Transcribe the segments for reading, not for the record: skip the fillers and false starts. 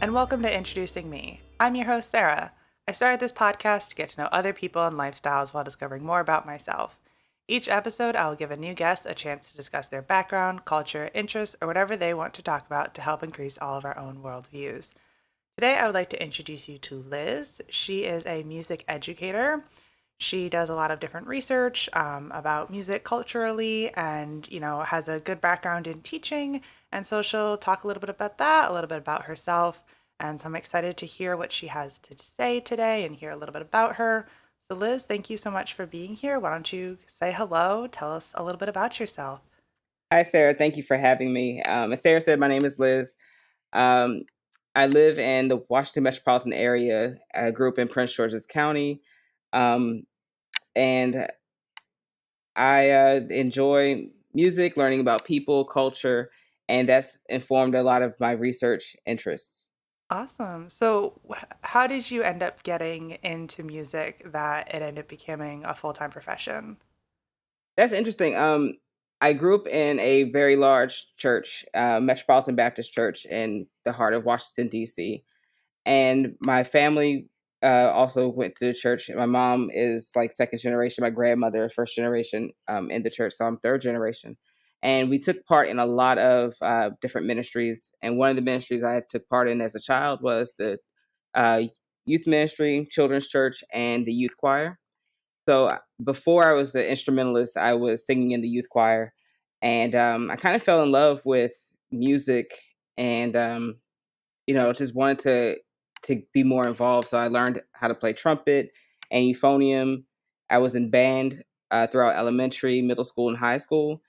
and welcome to Introducing Me. I'm your host, Sarah. I started this podcast to get to know other people and lifestyles while discovering more about myself. Each episode, I will give a new guest a chance to discuss their background, culture, interests, or whatever they want to talk about to help increase all of our own worldviews. Today, I would like to introduce you to Liz. She is a music educator. She does a lot of different research about music culturally and, has a good background in teaching. And so she'll talk a little bit about that, a little bit about herself. And so I'm excited to hear what she has to say today and hear a little bit about her. So, Liz, thank you so much for being here. Why don't you say hello? Tell us a little bit about yourself. Hi, Sarah. Thank you for having me. As Sarah said, my name is Liz. Um, I live in the Washington metropolitan area. I grew up in Prince George's County, um, and I enjoy music, learning about people, culture, and that's informed a lot of my research interests. Awesome. So, how did you end up getting into music that it ended up becoming a full time profession? That's interesting. I grew up in a very large church, Metropolitan Baptist Church in the heart of Washington, D.C. And my family also went to church. My mom is like second generation. My grandmother is first generation in the church, so I'm third generation. And we took part in a lot of different ministries. And one of the ministries I took part in as a child was the uh, youth ministry, children's church, and the youth choir. So before I was the instrumentalist, I was singing in the youth choir, and I kind of fell in love with music, and just wanted to be more involved. So I learned how to play trumpet and euphonium. I was in band throughout elementary, middle school, and high school.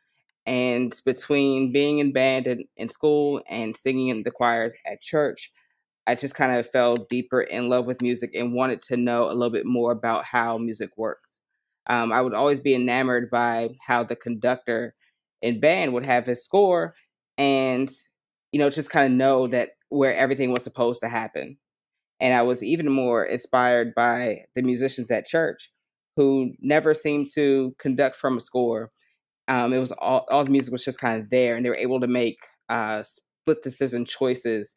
And between being in band in school and singing in the choirs at church, I just kind of fell deeper in love with music and wanted to know a little bit more about how music works. I would always be enamored by how the conductor in band would have his score and, just kind of know that where everything was supposed to happen. And I was even more inspired by the musicians at church who never seemed to conduct from a score. It was all the music was just kind of there, and they were able to make split decision choices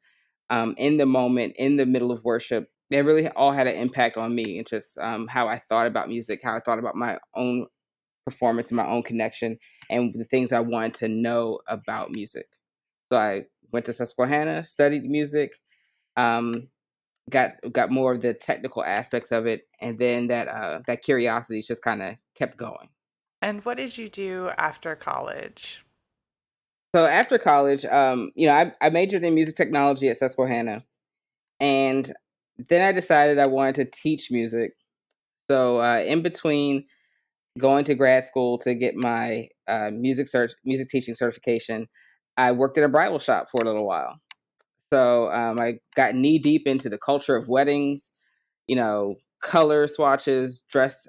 in the moment, in the middle of worship. They really all had an impact on me and just how I thought about music, how I thought about my own performance and my own connection, and the things I wanted to know about music. So I went to Susquehanna, studied music, um, got more of the technical aspects of it, and then that curiosity just kind of kept going. And what did you do after college? So after college, I majored in music technology at Susquehanna, and then I decided I wanted to teach music. So in between going to grad school to get my music teaching certification, I worked at a bridal shop for a little while. So I got knee deep into the culture of weddings, color swatches, dress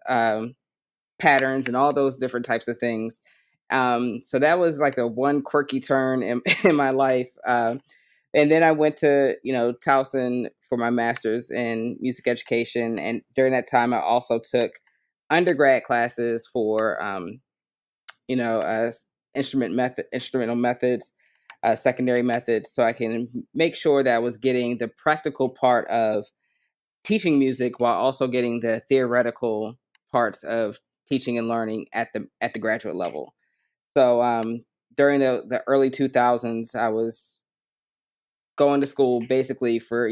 patterns, and all those different types of things. So that was like a one quirky turn in, in my life. And then I went to, Towson for my master's in music education. And during that time, I also took undergrad classes for, you know, uh, instrumental methods, secondary methods, so I can make sure that I was getting the practical part of teaching music while also getting the theoretical parts of teaching and learning at the graduate level. So during the early 2000s, I was going to school basically for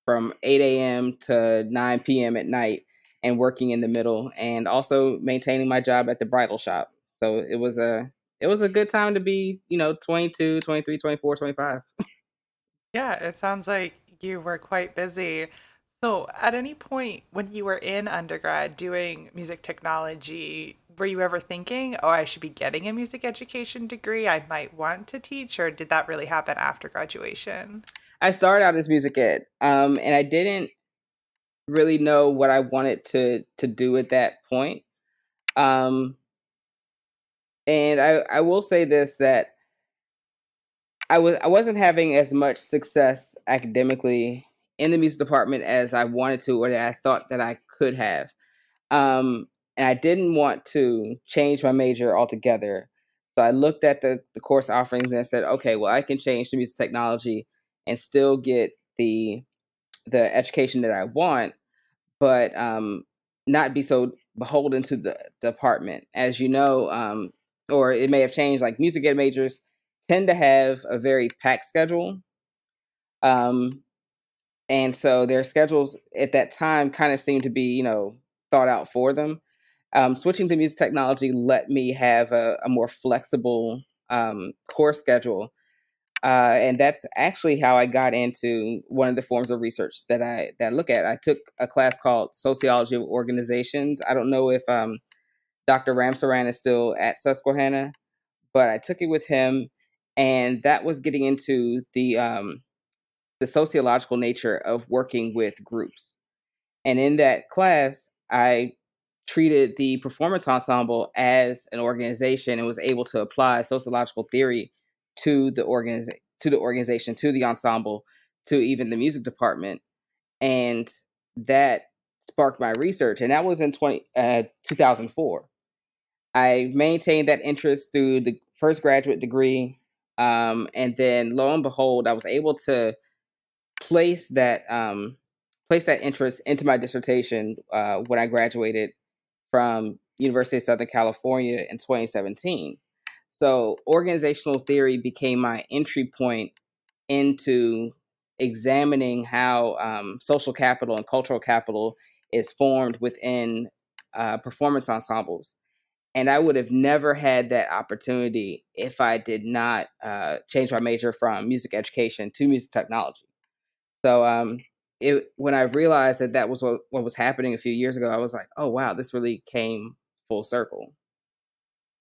from 8 a.m. to 9 p.m. at night and working in the middle and also maintaining my job at the bridal shop. So it was a good time to be 22, 23, 24, 25. Yeah, it sounds like you were quite busy. So, at any point when you were in undergrad doing music technology, were you ever thinking, oh, I should be getting a music education degree? I might want to teach, or did that really happen after graduation? I started out as music ed, and I didn't really know what I wanted to do at that point. Um, and I will say this, that I wasn't having as much success academically in the music department as I wanted to, or that I thought that I could have. And I didn't want to change my major altogether. So I looked at the course offerings and I said, okay, well, I can change to music technology and still get the education that I want, but not be so beholden to the department. As you know, or it may have changed. Like music ed majors tend to have a very packed schedule, um, and so their schedules at that time kind of seemed to be, thought out for them. Switching to music technology let me have a more flexible course schedule, and that's actually how I got into one of the forms of research that I look at. I took a class called Sociology of Organizations. I don't know if Dr. Ramsaran is still at Susquehanna, but I took it with him, and that was getting into the sociological nature of working with groups. And in that class, I treated the performance ensemble as an organization and was able to apply sociological theory to the organization, to the ensemble, to even the music department. And that sparked my research. And that was in 2004. I maintained that interest through the first graduate degree. And then lo and behold, I was able to place that place that interest into my dissertation when I graduated from University of Southern California in 2017. So organizational theory became my entry point into examining how social capital and cultural capital is formed within performance ensembles. And I would have never had that opportunity if I did not change my major from music education to music technology. So when I realized that was what was happening a few years ago, I was like, oh wow, this really came full circle.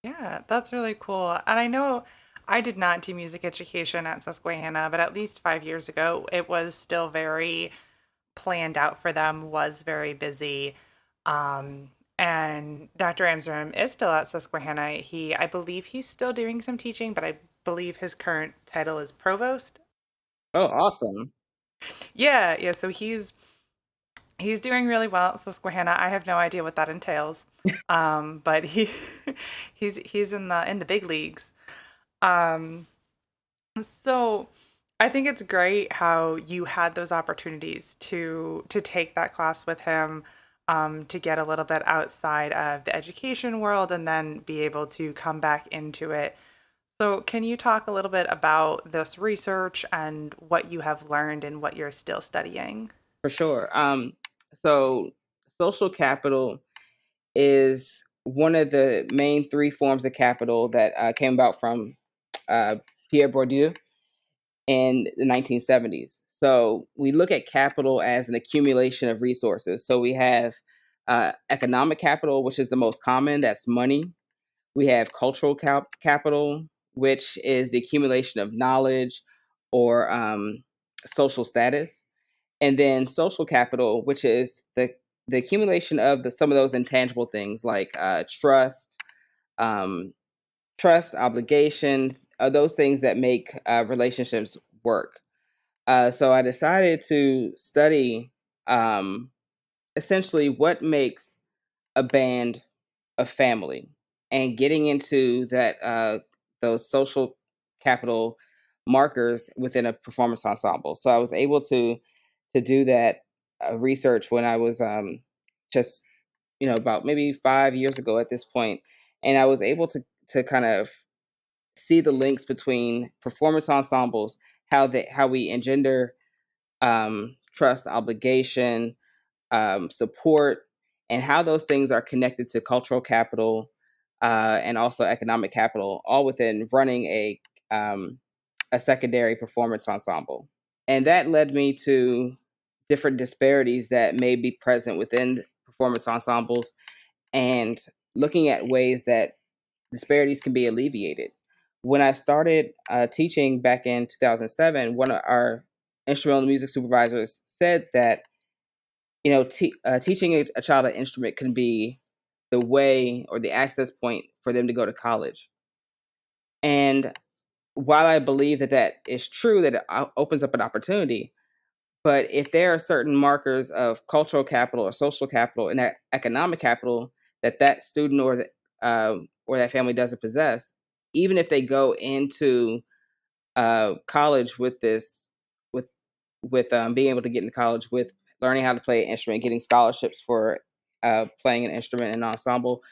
Yeah, that's really cool. And I know I did not do music education at Susquehanna, but at least 5 years ago, it was still very planned out for them, was very busy. And Dr. Amsterdam is still at Susquehanna. I believe he's still doing some teaching, but I believe his current title is provost. Oh, awesome. Yeah, yeah. So he's doing really well at Susquehanna. I have no idea what that entails, but he's in the big leagues. Um, so I think it's great how you had those opportunities to take that class with him, to get a little bit outside of the education world and then be able to come back into it. So can you talk a little bit about this research and what you have learned and what you're still studying? For sure. So social capital is one of the main three forms of capital that came about from uh, Pierre Bourdieu in the 1970s. So we look at capital as an accumulation of resources. So we have economic capital, which is the most common, that's money. We have cultural capital, which is the accumulation of knowledge or social status. And then social capital, which is the accumulation of some of those intangible things like um, trust, obligation, those things that make relationships work. So I decided to study um, essentially what makes a band a family and getting into those social capital markers within a performance ensemble. So I was able to do that research when I was just about maybe 5 years ago at this point, and I was able to kind of see the links between performance ensembles, how we engender trust, obligation, support, and how those things are connected to cultural capital and also economic capital, all within running a secondary performance ensemble. And that led me to different disparities that may be present within performance ensembles and looking at ways that disparities can be alleviated. When I started teaching back in 2007, one of our instrumental music supervisors said that teaching a child an instrument can be the way or the access point for them to go to college. And while I believe that is true, that it opens up an opportunity, but if there are certain markers of cultural capital or social capital and that economic capital that student or that family doesn't possess, even if they go into college with with being able to get into college with learning how to play an instrument, getting scholarships for playing an instrument and ensemble,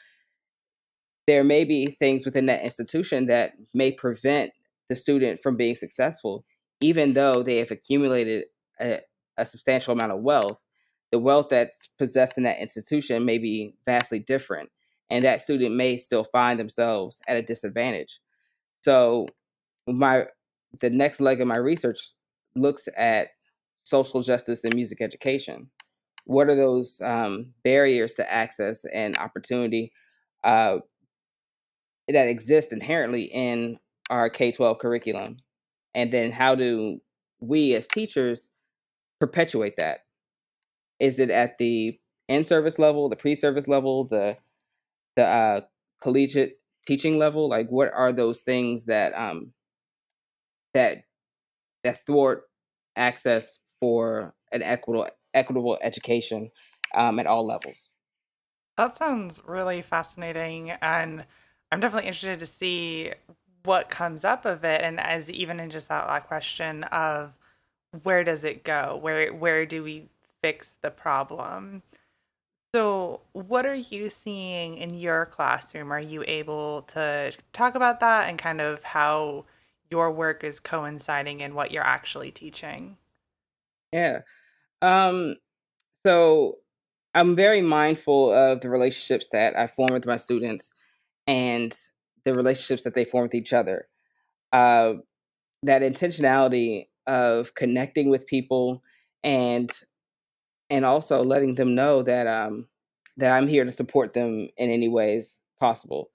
there may be things within that institution that may prevent the student from being successful, even though they have accumulated a, a substantial amount of wealth. The wealth that's possessed in that institution may be vastly different, and that student may still find themselves at a disadvantage. So, my the next leg of my research looks at social justice and music education. What are those barriers to access and opportunity uh, that exist inherently in our K-12 curriculum? And then how do we as teachers perpetuate that? Is it at the in-service level, the pre-service level, the collegiate teaching level? Like, what are those things that that thwart access for an equitable education at all levels? That sounds really fascinating, and I'm definitely interested to see what comes up of it. And as even in just that question of where does it go? Where do we fix the problem? So, what are you seeing in your classroom? Are you able to talk about that and kind of how your work is coinciding in what you're actually teaching? Yeah. Um, so I'm very mindful of the relationships that I form with my students and the relationships that they form with each other. Uh, that intentionality of connecting with people and also letting them know that I'm here to support them in any ways possible.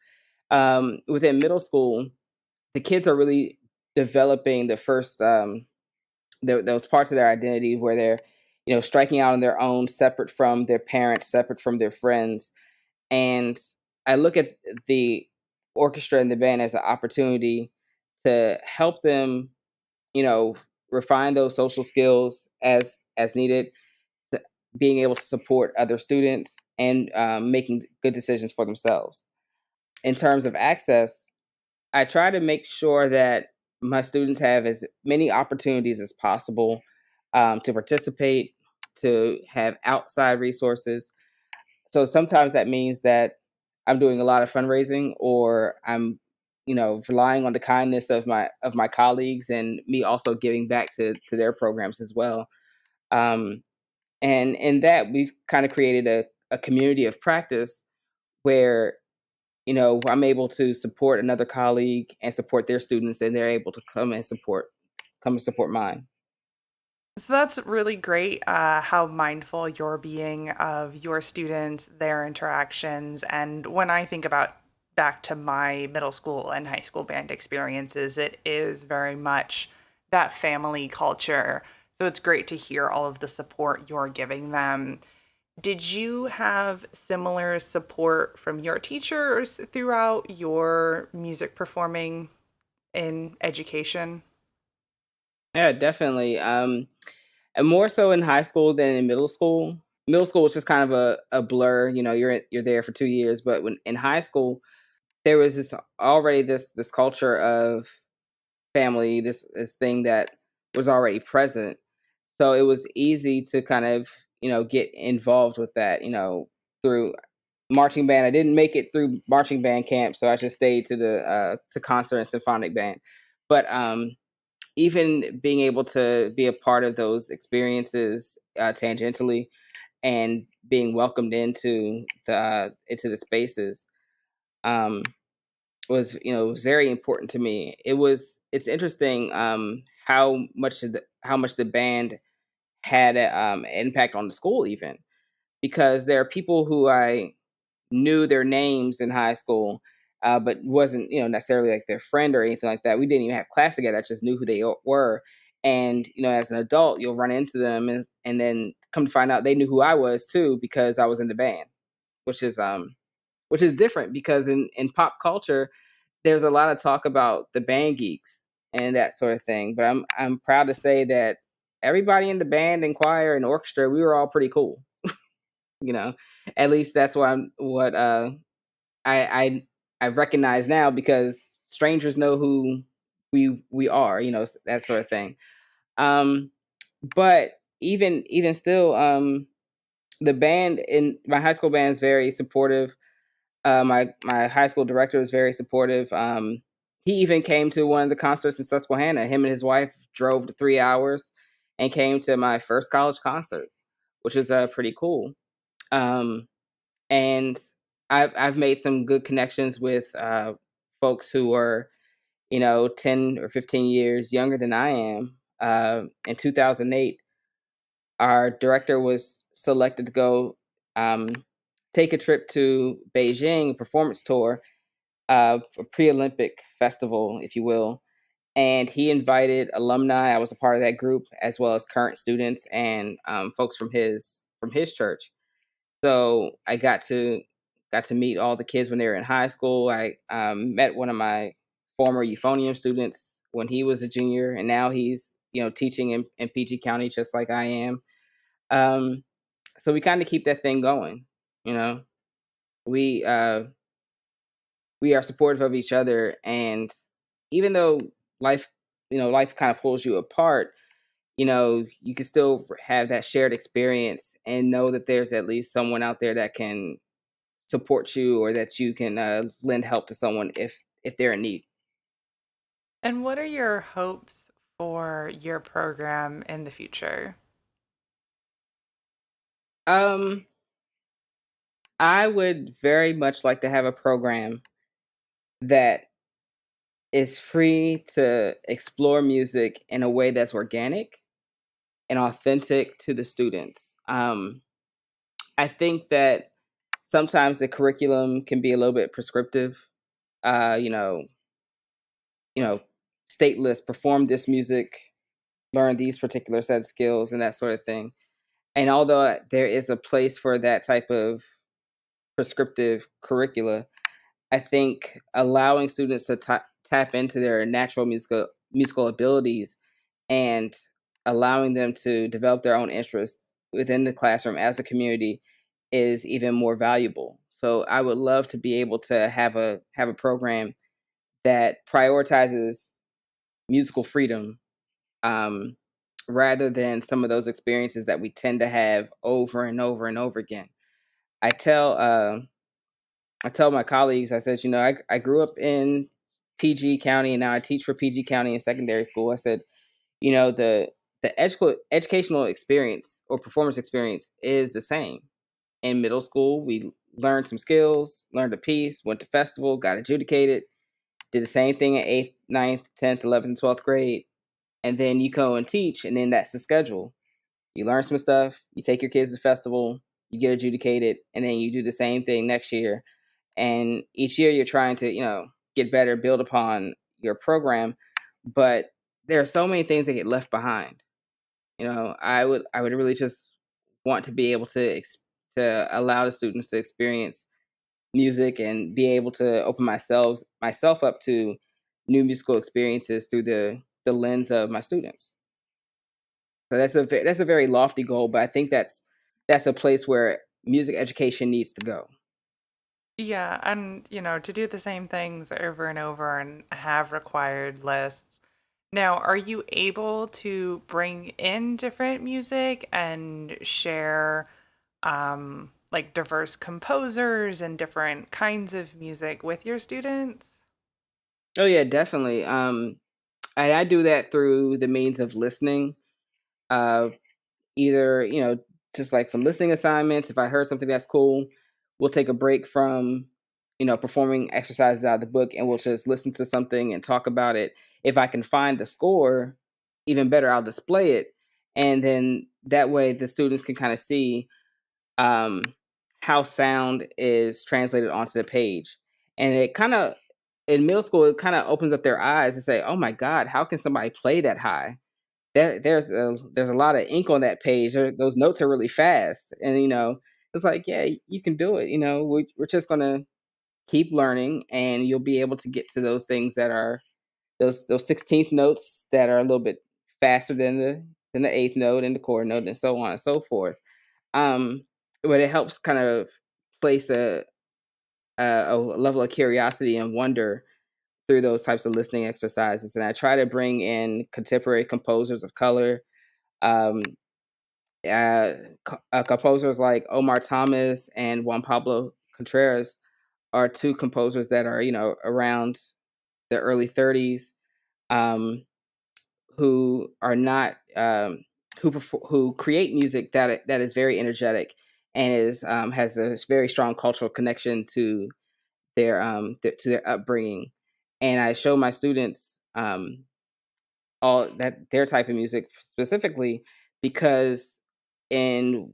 Within middle school, the kids are really developing the first those parts of their identity where they're striking out on their own, separate from their parents, separate from their friends. And I look at the orchestra and the band as an opportunity to help them, you know, refine those social skills as needed, being able to support other students and making good decisions for themselves. In terms of access, I try to make sure that my students have as many opportunities as possible to participate, to have outside resources. So sometimes that means that I'm doing a lot of fundraising, or I'm, relying on the kindness of my colleagues and me also giving back to their programs as well. Um, and in that, we've kind of created a community of practice where I'm able to support another colleague and support their students, and they're able to come and support mine. So that's really great, how mindful you're being of your students, their interactions. And when I think about back to my middle school and high school band experiences, it is very much that family culture. So it's great to hear all of the support you're giving them. Did you have similar support from your teachers throughout your music performing in education? Yeah, definitely. And more so in high school than in middle school. Middle school was just kind of a blur. You're there for 2 years, but when in high school, there was this culture of family, this thing that was already present. So it was easy to kind of get involved with that. Through marching band. I didn't make it through marching band camp, so I just stayed to the to concert and symphonic band. But even being able to be a part of those experiences tangentially and being welcomed into the spaces um, was very important to me. It's interesting how much the band had an impact on the school, even because there are people who I knew their names in high school, but wasn't necessarily like their friend or anything like that. We didn't even have class together. I just knew who they were. And as an adult, you'll run into them, and then come to find out they knew who I was too because I was in the band, which is which is different because in pop culture, there's a lot of talk about the band geeks and that sort of thing. But I'm proud to say that everybody in the band and choir and orchestra, we were all pretty cool. You know, at least that's what I I recognize now because strangers know who we are, that sort of thing. Um, But even still, the band in my high school band is very supportive. My high school director was very supportive. He even came to one of the concerts in Susquehanna. Him and his wife drove to 3 hours and came to my first college concert, which is pretty cool. Um, and I've made some good connections with folks who are 10 or 15 years younger than I am. In 2008, our director was selected to go take a trip to Beijing, performance tour, a pre-Olympic festival, if you will. And he invited alumni. I was a part of that group, as well as current students and folks from his church. So I got to meet all the kids when they were in high school. I met one of my former euphonium students when he was a junior, and now he's teaching in PG County just like I am. Um, so we kind of keep that thing going. You know, we uh, we are supportive of each other, and even though life life kind of pulls you apart, you can still have that shared experience and know that there's at least someone out there that can support you, or that you can lend help to someone if they're in need. And what are your hopes for your program in the future? um I would very much like to have a program that is free to explore music in a way that's organic and authentic to the students. I think that sometimes the curriculum can be a little bit prescriptive. Uh, you know, you know, stateless, perform this music, learn these particular set of skills, and that sort of thing. And although there is a place for that type of prescriptive curricula, I think allowing students to tap into their natural musical abilities and allowing them to develop their own interests within the classroom as a community is even more valuable. So I would love to be able to have a program that prioritizes musical freedom, um, rather than some of those experiences that we tend to have over and over and over again. I tell I tell my colleagues, I said, I grew up in PG County, and now I teach for PG County in secondary school. I said, the educational experience or performance experience is the same. In middle school, we learned some skills, learned a piece, went to festival, got adjudicated, did the same thing in 8th, ninth, 10th, 11th, 12th grade. And then you go and teach, and then that's the schedule. You learn some stuff, you take your kids to festival, you get adjudicated, and then you do the same thing next year. And each year you're trying to, get better, build upon your program. But there are so many things that get left behind. I would really just want to be able to allow the students to experience music and be able to open myself up to new musical experiences through the lens of my students. So that's a very lofty goal, but I think that's a place where music education needs to go. Yeah, and to do the same things over and over and have required lists. Now, are you able to bring in different music and share like diverse composers and different kinds of music with your students? Oh yeah, definitely. I do that through the means of listening. Uh, Either just like some listening assignments. If I heard something that's cool, we'll take a break from performing exercises out of the book, and we'll just listen to something and talk about it. If I can find the score, even better, I'll display it, and then that way the students can kind of see um, how sound is translated onto the page. And it kind of, in middle school, it kind of opens up their eyes and say, "Oh my God, how can somebody play that high? There's a lot of ink on that page. Those notes are really fast." And it's like, yeah, you can do it. We're just gonna keep learning, and you'll be able to get to those things that are those 16th notes that are a little bit faster than the eighth note and the chord note, and so on and so forth. Um, but it helps kind of place a level of curiosity and wonder through those types of listening exercises. And I try to bring in contemporary composers of color, Um, Composers like Omar Thomas and Juan Pablo Contreras are two composers that are, around the early 30s, um, who are not who create music that is very energetic and is has a very strong cultural connection to to their upbringing. And I show my students all that their type of music specifically because in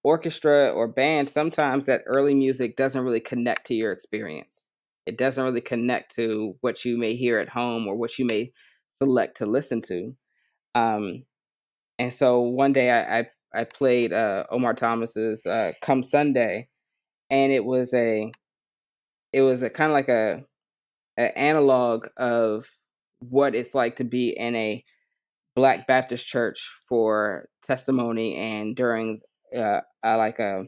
orchestra or band, sometimes that early music doesn't really connect to your experience. It doesn't really connect to what you may hear at home or what you may select to listen to. Um, and so one day I played Omar Thomas's "Come Sunday," and it was a kind of like an analog of what it's like to be in a Black Baptist church for testimony and during like a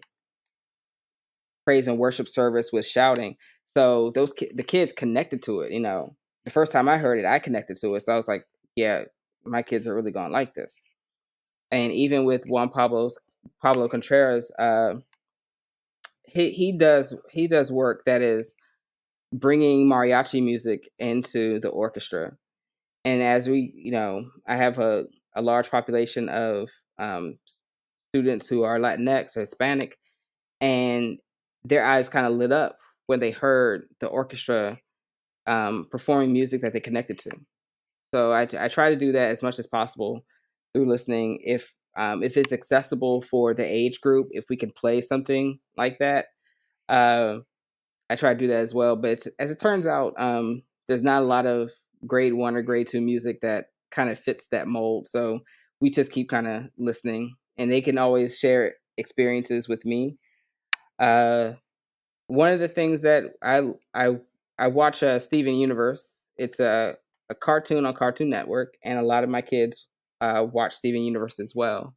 praise and worship service with shouting. So the kids connected to it. The first time I heard it, I connected to it. So I was like, yeah, my kids are really gonna like this. And even with Pablo Contreras, he does work that is bringing mariachi music into the orchestra. And as I have a large population of students who are Latinx or Hispanic, and their eyes kind of lit up when they heard the orchestra performing music that they connected to. So I try to do that as much as possible through listening. If it's accessible for the age group, if we can play something like that, uh, I try to do that as well. But as it turns out, there's not a lot of grade one or grade two music that kind of fits that mold. So we just keep kind of listening, and they can always share experiences with me. Uh, One of the things that I watch Steven Universe. It's a cartoon on Cartoon Network, and a lot of my kids watch Steven Universe as well.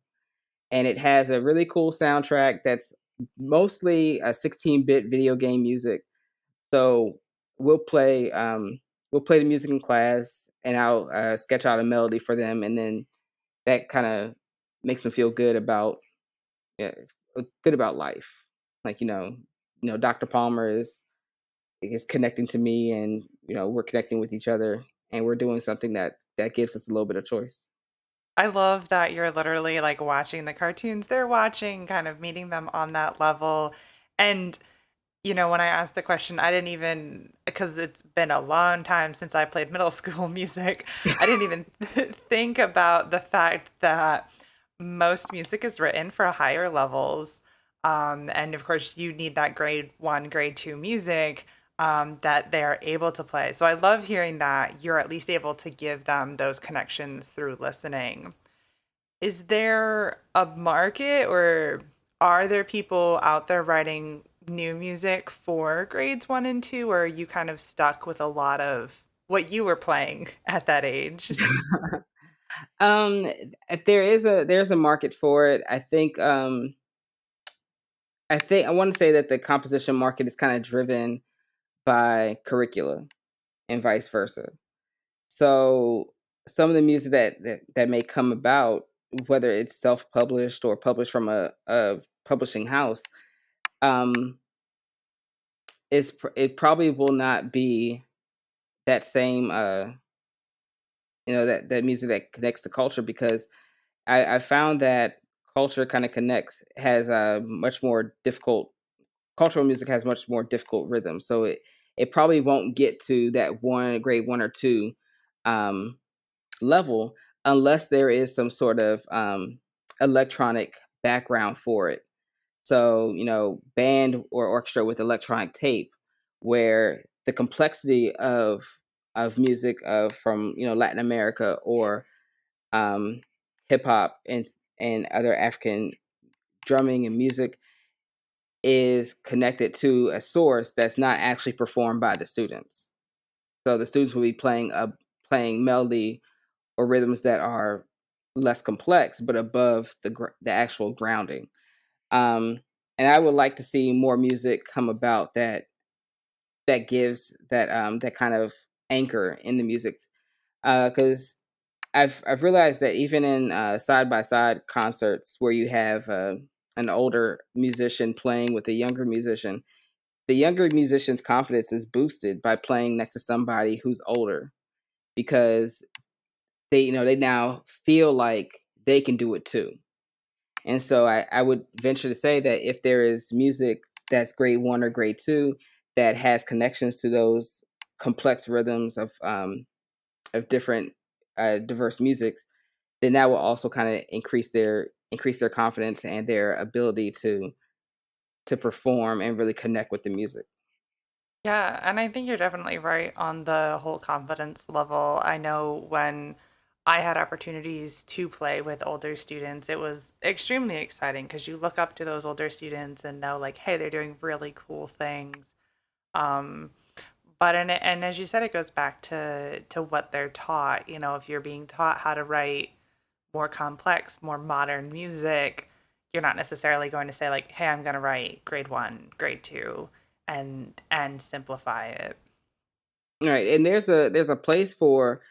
And it has a really cool soundtrack that's mostly a 16-bit video game music. So we'll play we'll play the music in class, and I'll sketch out a melody for them, and then that kind of makes them feel good about yeah, good about life. Like Dr. Palmer is connecting to me, and we're connecting with each other, and we're doing something that gives us a little bit of choice. I love that you're literally like watching the cartoons they're watching, kind of meeting them on that level. And when I asked the question, I didn't even, because it's been a long time since I played middle school music, I didn't even think about the fact that most music is written for higher levels. And of course, you need that grade one, grade two music that they're able to play. So I love hearing that you're at least able to give them those connections through listening. Is there a market, or are there people out there writing new music for grades one and two, or are you kind of stuck with a lot of what you were playing at that age? um, there's a market for it. I want to say that the composition market is kind of driven by curricula and vice versa. So some of the music that may come about, whether it's self-published or published from a publishing house, um, it probably will not be that same that music that connects to culture, because I found that culture kind of connects has a much more difficult cultural music has much more difficult rhythm. So it probably won't get to that grade one or two um, level unless there is some sort of electronic background for it. So, band or orchestra with electronic tape, where the complexity of music from Latin America or um, hip hop and other African drumming and music is connected to a source that's not actually performed by the students. So the students will be playing melody or rhythms that are less complex but above the actual grounding. Um, and I would like to see more music come about that gives that kind of anchor in the music, because I've realized that even in side by side concerts where you have an older musician playing with a younger musician, the younger musician's confidence is boosted by playing next to somebody who's older, because they now feel like they can do it too. And so I would venture to say that if there is music that's grade one or grade two that has connections to those complex rhythms of different diverse musics, then that will also kind of increase their confidence and their ability to perform and really connect with the music. Yeah, and I think you're definitely right on the whole confidence level. I know when I had opportunities to play with older students, it was extremely exciting because you look up to those older students and know like, hey, they're doing really cool things. Um, and as you said, it goes back to what they're taught. You know, if you're being taught how to write more complex, more modern music, you're not necessarily going to say like, "Hey, I'm going to write grade 1, grade 2 and simplify it." Right, and there's a place for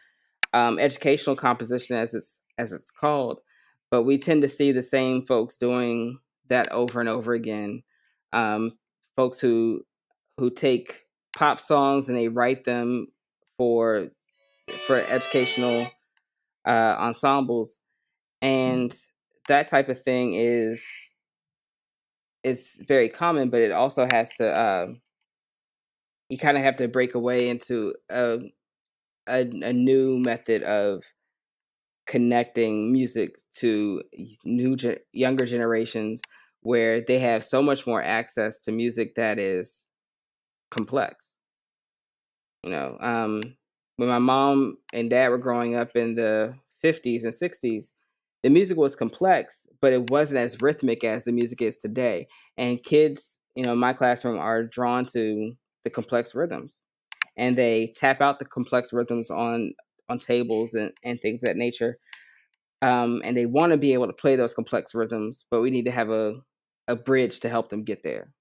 educational composition, as it's called, but we tend to see the same folks doing that over and over again. Um, Folks who take pop songs and they write them for for educational ensembles, and that type of thing is very common. But it also has to you kind of have to break away into a new method of connecting music to younger generations, where they have so much more access to music that is complex. When my mom and dad were growing up in the 50s and 60s, the music was complex, but it wasn't as rhythmic as the music is today. And kids, in my classroom are drawn to the complex rhythms, and they tap out the complex rhythms on tables and things of that nature. And they want to be able to play those complex rhythms, but we need to have a bridge to help them get there.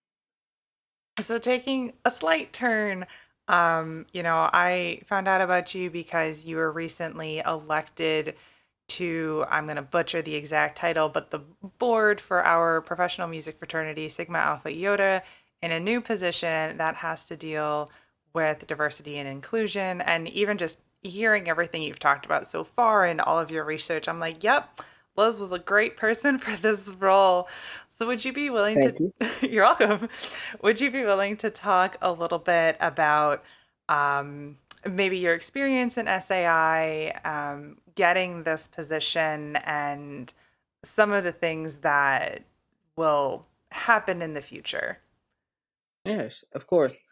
So taking a slight turn, I found out about you because you were recently elected to, I'm going to butcher the exact title, but the board for our professional music fraternity, Sigma Alpha Iota, in a new position that has to deal with diversity and inclusion. And even just hearing everything you've talked about so far and all of your research, I'm like, yep, Liz was a great person for this role. So would you be willing to, Thank you. you're welcome. Would you be willing to talk a little bit about maybe your experience in SAI, getting this position, and some of the things that will happen in the future? Yes, of course.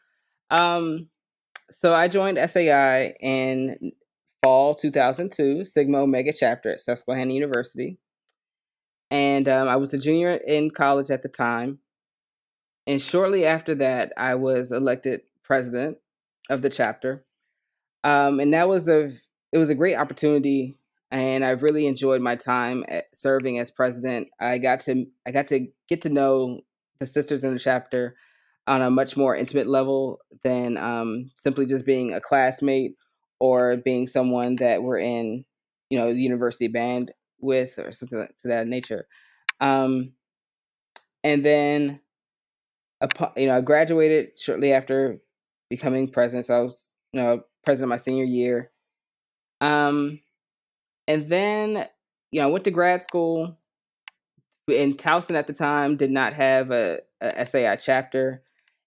Um, so I joined SAI in fall 2002, Sigma Omega chapter at Susquehanna University. And I was a junior in college at the time. And shortly after that, I was elected president of the chapter. And it was a great opportunity, and I really enjoyed my time serving as president. I got to get to know the sisters in the chapter on a much more intimate level than simply just being a classmate or being someone that we're in, the university band with, or something to that nature. Um, and then, I graduated shortly after becoming president. So I was, president my senior year. Um, and then, I went to grad school in Towson at the time. Did not have a SAI chapter,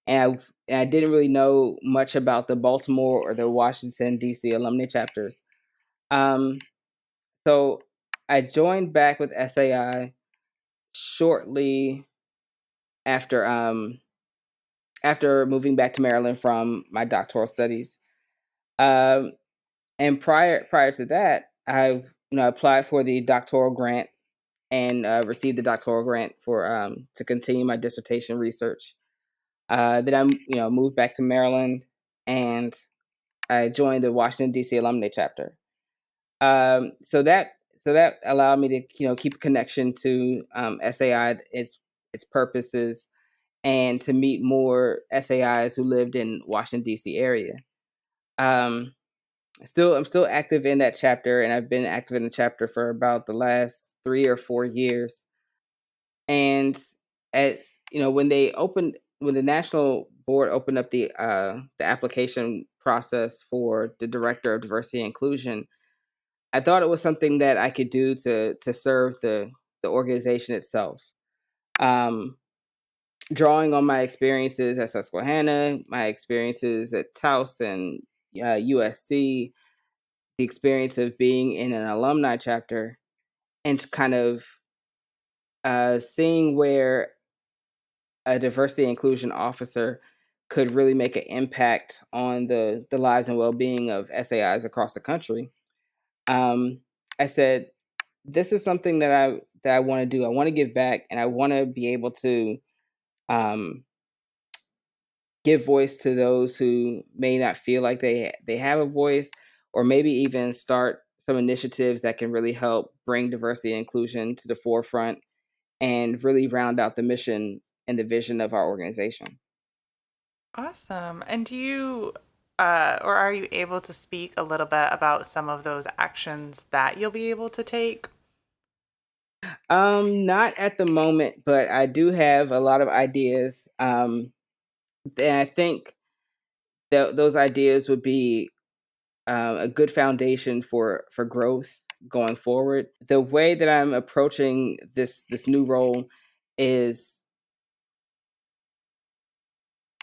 and I didn't really know much about the Baltimore or the Washington D.C. alumni chapters. Um, so I joined back with SAI shortly after after moving back to Maryland from my doctoral studies. Um, and prior to that, I applied for the doctoral grant and received the doctoral grant for to continue my dissertation research. Then I moved back to Maryland, and I joined the Washington D.C. alumni chapter. So that allowed me to keep a connection to SAI, its purposes, and to meet more SAIs who lived in Washington D.C. area. Um, I'm still active in that chapter, and I've been active in the chapter for about the last 3 or 4 years. And as when the national board opened up the application process for the director of diversity and inclusion, I thought it was something that I could do to serve the organization itself. Um, Drawing on my experiences at Susquehanna, my experiences at Taos and USC, the experience of being in an alumni chapter, and kind of seeing where a diversity and inclusion officer could really make an impact on the lives and well-being of SAIs across the country. um, I said, this is something that I want to do. I want to give back, and I want to be able to um, give voice to those who may not feel like they have a voice, or maybe even start some initiatives that can really help bring diversity and inclusion to the forefront and really round out the mission and the vision of our organization. Awesome. And do you, or are you able to speak a little bit about some of those actions that you'll be able to take? Not at the moment, but I do have a lot of ideas. And I think that those ideas would be a good foundation for growth going forward. The way that I'm approaching this new role is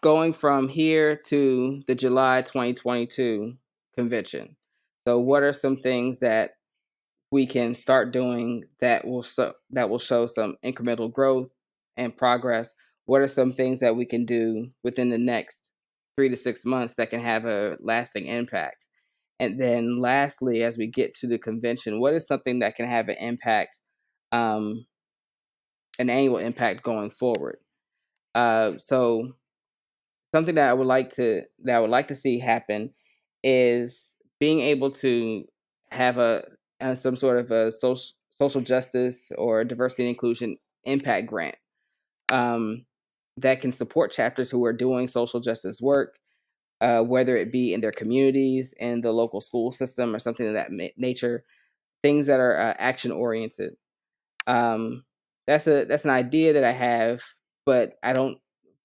going from here to the July 2022 convention. So, what are some things that we can start doing that will show some incremental growth and progress? What are some things that we can do within the next 3 to 6 months that can have a lasting impact? And then lastly, as we get to the convention, what is something that can have an impact, um, an annual impact going forward? So something that I would like to see happen is being able to have some sort of a social justice or diversity and inclusion impact grant, um, that can support chapters who are doing social justice work, whether it be in their communities, in the local school system, or something of that nature. Things that are action oriented. Um, that's an idea that I have, but I don't.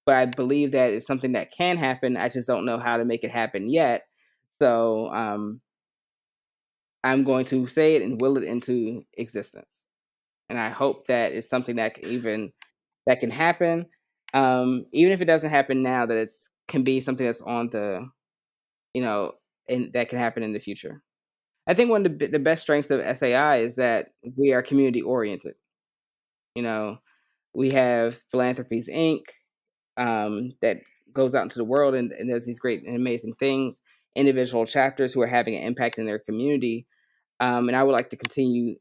But I believe that it's something that can happen. I just don't know how to make it happen yet. So I'm going to say it and will it into existence. And I hope that it's something that can happen. Even if it doesn't happen now, that it's can be something that's on the you know and that can happen in the future. I think one of the best strengths of SAI is that we are community oriented. You know, we have Philanthropies Inc. That goes out into the world and does these great and amazing things. Individual chapters who are having an impact in their community, and I would like to continue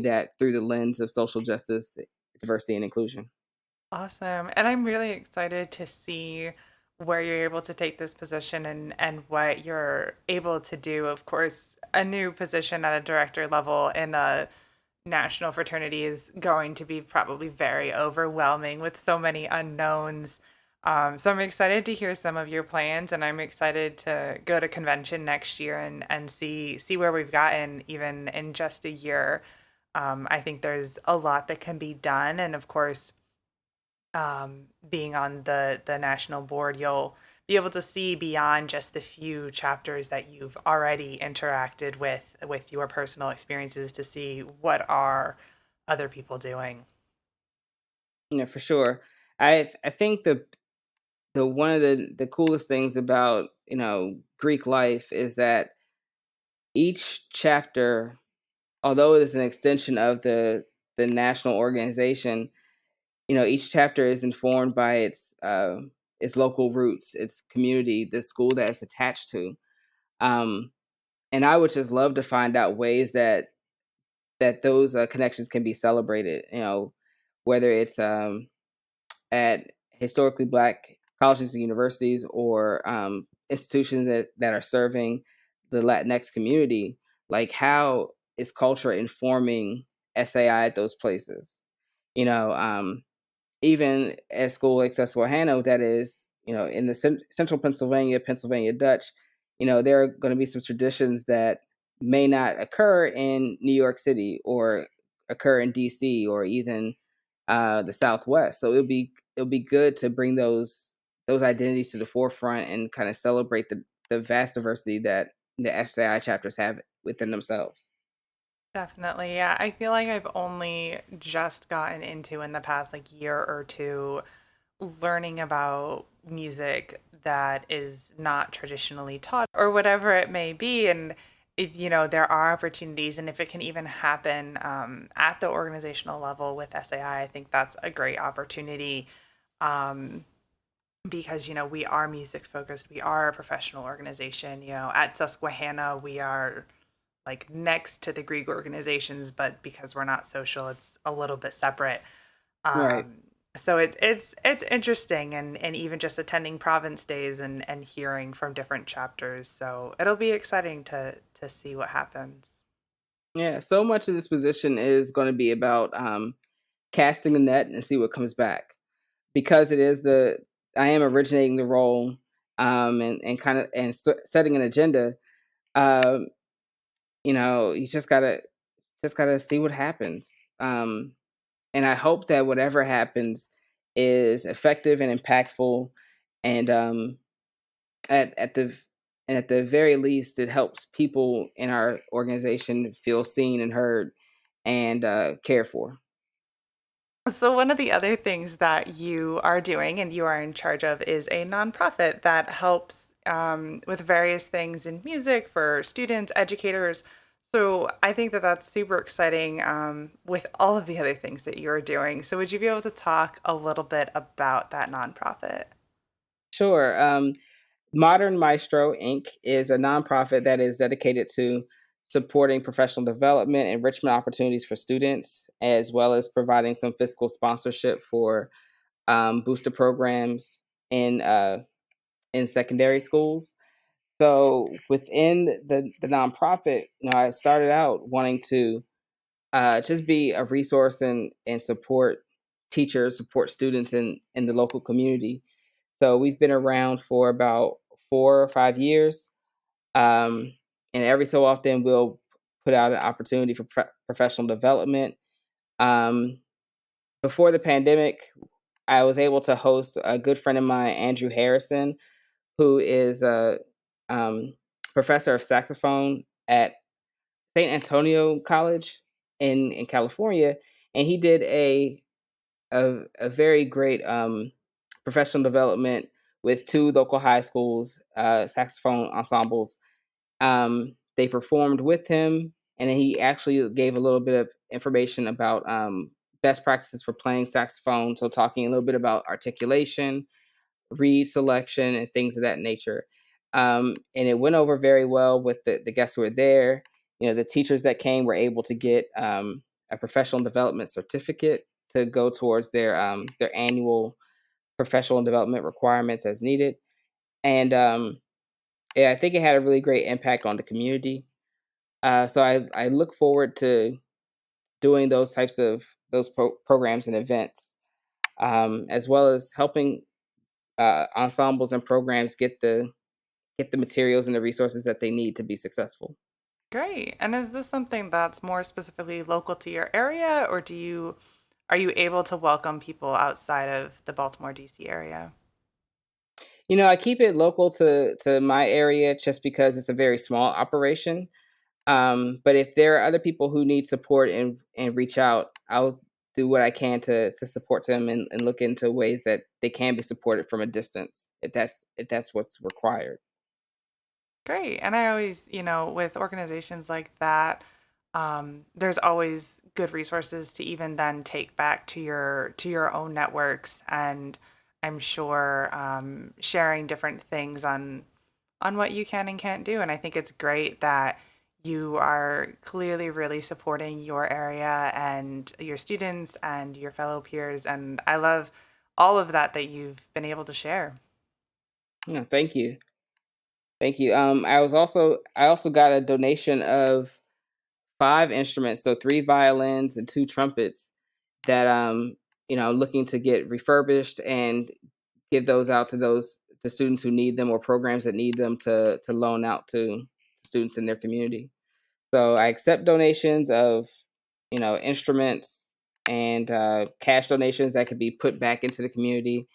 that through the lens of social justice, diversity, and inclusion. Awesome. And I'm really excited to see where you're able to take this position and what you're able to do. Of course, a new position at a director level in a national fraternity is going to be probably very overwhelming with so many unknowns. So I'm excited to hear some of your plans, and I'm excited to go to convention next year and see where we've gotten even in just a year. I think there's a lot that can be done, and of course, being on the national board, you'll be able to see beyond just the few chapters that you've already interacted with your personal experiences to see what are other people doing. For sure. I think the one of the coolest things about Greek life is that each chapter, although it is an extension of the national organization, each chapter is informed by its local roots, its community, the school that it's attached to. Um, and I would just love to find out ways that those connections can be celebrated. Whether it's at historically black colleges and universities, or institutions that are serving the Latinx community, like how is culture informing SAI at those places? You know, even at school like Susquehanna, that is, in the central Pennsylvania, Pennsylvania Dutch, there are going to be some traditions that may not occur in New York City or occur in DC or even the Southwest. So it'll be good to bring those identities to the forefront and kind of celebrate the vast diversity that the SAI chapters have within themselves. Definitely. Yeah. I feel like I've only just gotten into in the past like year or two learning about music that is not traditionally taught or whatever it may be. And there are opportunities, and if it can even happen at the organizational level with SAI, I think that's a great opportunity. Um, because we are music focused, we are a professional organization. At Susquehanna we are like next to the Greek organizations, but because we're not social, it's a little bit separate. Right. um, so it's interesting, and even just attending province days and hearing from different chapters, so it'll be exciting to see what happens. Yeah. So much of this position is going to be about casting the net and see what comes back, because it is the I am originating the role, and kind of setting an agenda. Um, you just gotta see what happens. And I hope that whatever happens is effective and impactful, and at the and at the very least, it helps people in our organization feel seen and heard and cared for. So one of the other things that you are doing and you are in charge of is a nonprofit that helps with various things in music for students, educators. So I think that that's super exciting with all of the other things that you're doing. So would you be able to talk a little bit about that nonprofit? Sure. Modern Maestro Inc. is a nonprofit that is dedicated to supporting professional development, enrichment opportunities for students, as well as providing some fiscal sponsorship for booster programs in uh, in secondary schools. So within the nonprofit, I started out wanting to just be a resource and support teachers, support students in the local community. So we've been around for about 4 or 5 years, um, and every so often we'll put out an opportunity for professional development. Um, Before the pandemic, I was able to host a good friend of mine, Andrew Harrison, who is a um, professor of saxophone at St. Antonio College in California, and he did a very great professional development with two local high schools saxophone ensembles. They performed with him, and then he actually gave a little bit of information about best practices for playing saxophone. So talking a little bit about articulation, reed selection, and things of that nature. And it went over very well with the guests who were there. The teachers that came were able to get a professional development certificate to go towards their annual professional development requirements as needed. And yeah, I think it had a really great impact on the community. So I look forward to doing those types of those programs and events, as well as helping ensembles and programs get the materials and the resources that they need to be successful. Great. And is this something that's more specifically local to your area, or are you able to welcome people outside of the Baltimore DC area? I keep it local to my area just because it's a very small operation. But if there are other people who need support and reach out, I'll do what I can to support them and look into ways that they can be supported from a distance if that's what's required. Great. And I always, with organizations like that, there's always good resources to even then take back to your own networks, and I'm sure sharing different things on what you can and can't do. And I think it's great that you are clearly really supporting your area and your students and your fellow peers. And I love all of that you've been able to share. Thank you. Thank you. I also got a donation of 5 instruments, so 3 violins and 2 trumpets that looking to get refurbished and give those out to those to students who need them or programs that need them to loan out to students in their community. So I accept donations of, instruments and cash donations that could be put back into the community,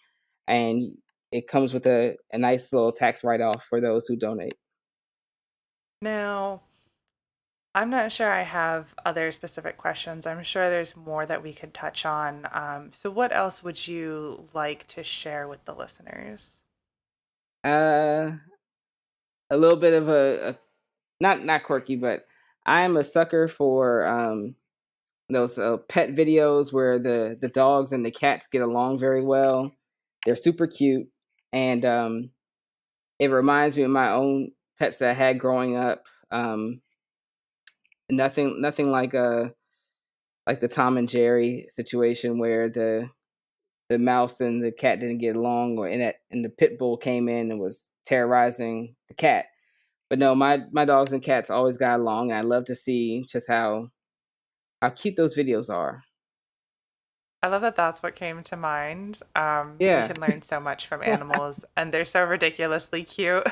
and it comes with a nice little tax write off for those who donate. Now, I'm not sure I have other specific questions. I'm sure there's more that we could touch on. So, what else would you like to share with the listeners? Uh, a little bit of a not quirky, but I'm a sucker for those pet videos where the dogs and the cats get along very well. They're super cute, and it reminds me of my own pets that I had growing up. Nothing like the Tom and Jerry situation where the mouse and the cat didn't get along, and the pit bull came in and was terrorizing the cat. But no, my dogs and cats always got along, and I love to see just how cute those videos are. I love that that's what came to mind. We Yeah, can learn so much from animals, and they're so ridiculously cute.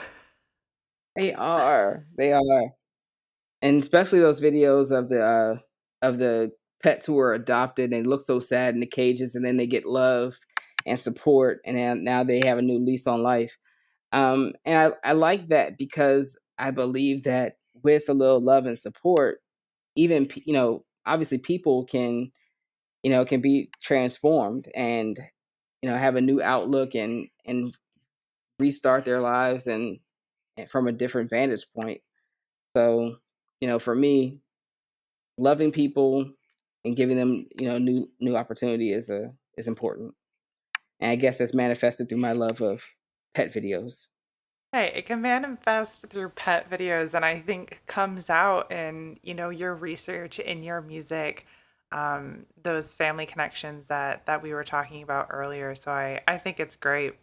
they are. They are. And especially those videos of the pets who are adopted and look so sad in the cages, and then they get love and support, and then now they have a new lease on life. And I like that because I believe that with a little love and support, even obviously people can be transformed and have a new outlook and restart their lives and from a different vantage point. So for me, loving people and giving them new opportunity is important, and I guess that's manifested through my love of pet videos. Hey, it can manifest through pet videos, and I think comes out in, your research, in your music, those family connections that we were talking about earlier. So I think it's great.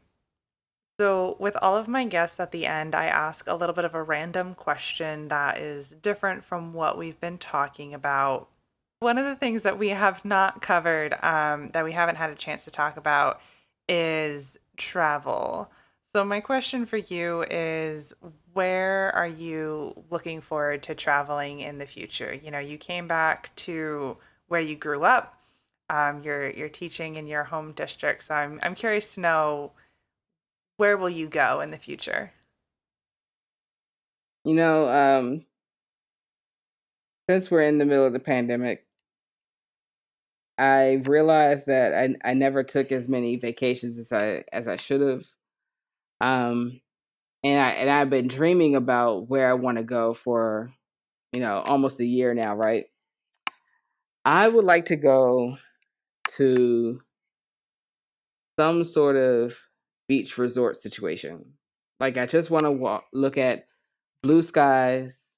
So, with all of my guests at the end, I ask a little bit of a random question that is different from what we've been talking about. One of the things that we have not covered, that we haven't had a chance to talk about, is travel. So, my question for you is, where are you looking forward to traveling in the future? You came back to where you grew up. You're teaching in your home district. So, I'm curious to know, where will you go in the future? You know, since we're in the middle of the pandemic, I realized that I never took as many vacations as I should have. Um, and I've been dreaming about where I want to go for almost a year now, right? I would like to go to some sort of beach resort situation. Like I just want to look at blue skies,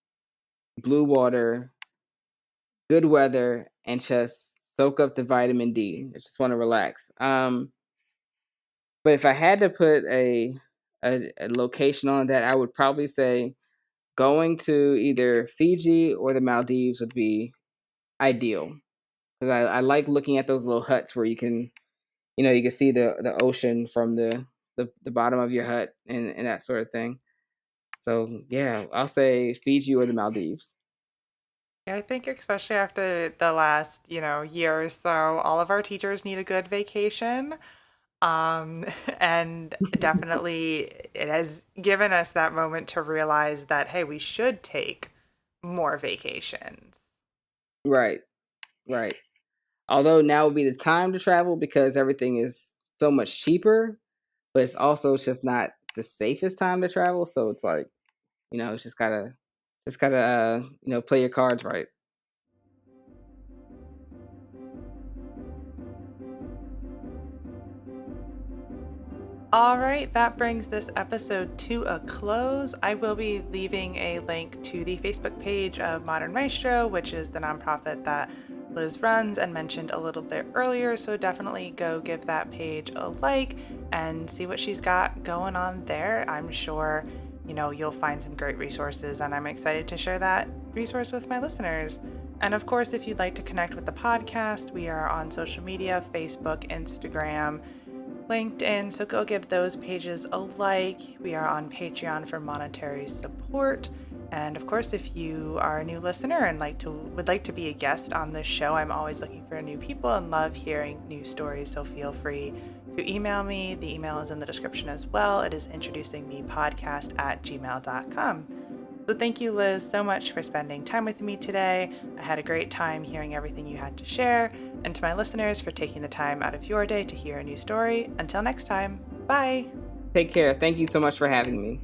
blue water, good weather, and just soak up the vitamin D. I just want to relax. But if I had to put a location on that, I would probably say going to either Fiji or the Maldives would be ideal, because I like looking at those little huts where you can see the ocean from the bottom of your hut and that sort of thing. So yeah, I'll say Fiji or the Maldives. Yeah, I think especially after the last, year or so, all of our teachers need a good vacation. And definitely it has given us that moment to realize that, hey, we should take more vacations. Right, right. Although now would be the time to travel because everything is so much cheaper, but it's just not the safest time to travel. So it's like, it's just gotta play your cards right. All right, that brings this episode to a close. I will be leaving a link to the Facebook page of Modern Maestro, which is the nonprofit that Liz runs and mentioned a little bit earlier. So definitely go give that page a like and see what she's got going on there. I'm sure, you'll find some great resources, and I'm excited to share that resource with my listeners. And of course, if you'd like to connect with the podcast, we are on social media: Facebook, Instagram, LinkedIn, so go give those pages a like. We are on Patreon for monetary support. And of course, if you are a new listener and would like to be a guest on this show, I'm always looking for new people and love hearing new stories. So feel free to email me. The email is in the description as well. It is introducingmepodcast@gmail.com. So thank you, Liz, so much for spending time with me today. I had a great time hearing everything you had to share. And to my listeners for taking the time out of your day to hear a new story. Until next time, bye. Take care. Thank you so much for having me.